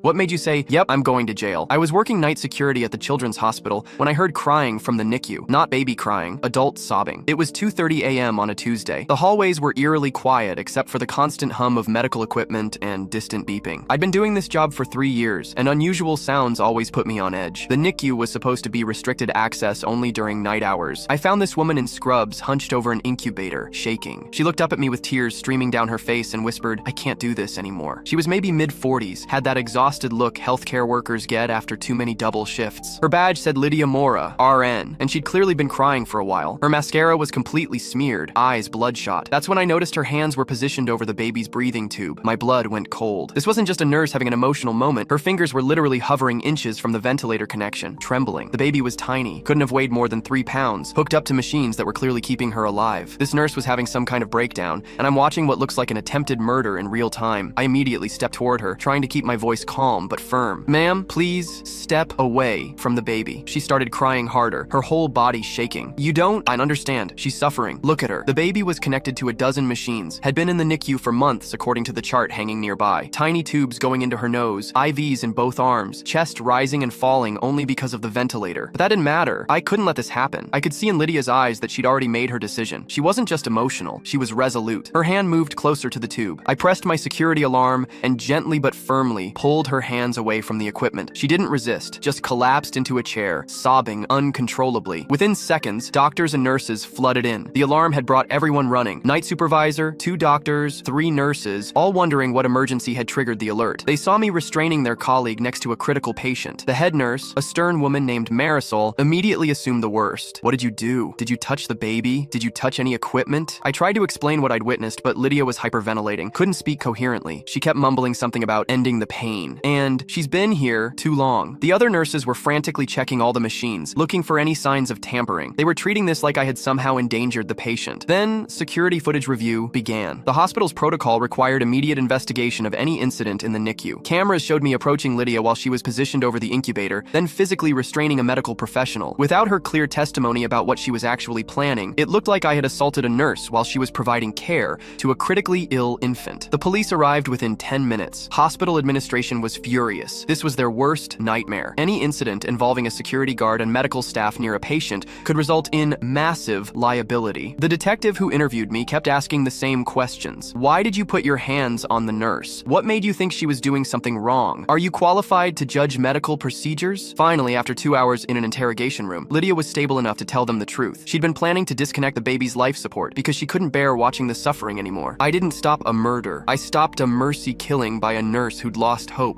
What made you say, yep, I'm going to jail? I was working night security at the children's hospital when I heard crying from the NICU. Not baby crying, adults sobbing. It was 2:30 a.m. on a Tuesday. The hallways were eerily quiet except for the constant hum of medical equipment and distant beeping. I'd been doing this job for 3 years, and unusual sounds always put me on edge. The NICU was supposed to be restricted access only during night hours. I found this woman in scrubs hunched over an incubator, shaking. She looked up at me with tears streaming down her face and whispered, "I can't do this anymore." She was maybe mid-40s, had that exhausted look healthcare workers get after too many double shifts. Her badge said Lydia Mora, RN, and she'd clearly been crying for a while. Her mascara was completely smeared, eyes bloodshot. That's when I noticed her hands were positioned over the baby's breathing tube. My blood went cold. This wasn't just a nurse having an emotional moment. Her fingers were literally hovering inches from the ventilator connection, trembling. The baby was tiny, couldn't have weighed more than 3 pounds, hooked up to machines that were clearly keeping her alive. This nurse was having some kind of breakdown, and I'm watching what looks like an attempted murder in real time. I immediately stepped toward her, trying to keep my voice calm but firm. "Ma'am, please step away from the baby." She started crying harder, her whole body shaking. "You don't? I understand. She's suffering. Look at her." The baby was connected to a dozen machines, had been in the NICU for months according to the chart hanging nearby. Tiny tubes going into her nose, IVs in both arms, chest rising and falling only because of the ventilator. But that didn't matter. I couldn't let this happen. I could see in Lydia's eyes that she'd already made her decision. She wasn't just emotional, she was resolute. Her hand moved closer to the tube. I pressed my security alarm and gently but firmly pulled her hands away from the equipment. She didn't resist, just collapsed into a chair, sobbing uncontrollably. Within seconds, doctors and nurses flooded in. The alarm had brought everyone running. Night supervisor, 2 doctors, 3 nurses, all wondering what emergency had triggered the alert. They saw me restraining their colleague next to a critical patient. The head nurse, a stern woman named Marisol, immediately assumed the worst. "What did you do? Did you touch the baby? Did you touch any equipment?" I tried to explain what I'd witnessed, but Lydia was hyperventilating, couldn't speak coherently. She kept mumbling something about ending the pain. And she's been here too long. The other nurses were frantically checking all the machines, looking for any signs of tampering. They were treating this like I had somehow endangered the patient. Then, security footage review began. The hospital's protocol required immediate investigation of any incident in the NICU. Cameras showed me approaching Lydia while she was positioned over the incubator, then physically restraining a medical professional. Without her clear testimony about what she was actually planning, it looked like I had assaulted a nurse while she was providing care to a critically ill infant. The police arrived within 10 minutes. Hospital administration was furious. This was their worst nightmare. Any incident involving a security guard and medical staff near a patient could result in massive liability. The detective who interviewed me kept asking the same questions. Why did you put your hands on the nurse? What made you think she was doing something wrong? Are you qualified to judge medical procedures? Finally, after 2 hours in an interrogation room, Lydia was stable enough to tell them the truth. She'd been planning to disconnect the baby's life support because she couldn't bear watching the suffering anymore. I didn't stop a murder. I stopped a mercy killing by a nurse who'd lost hope.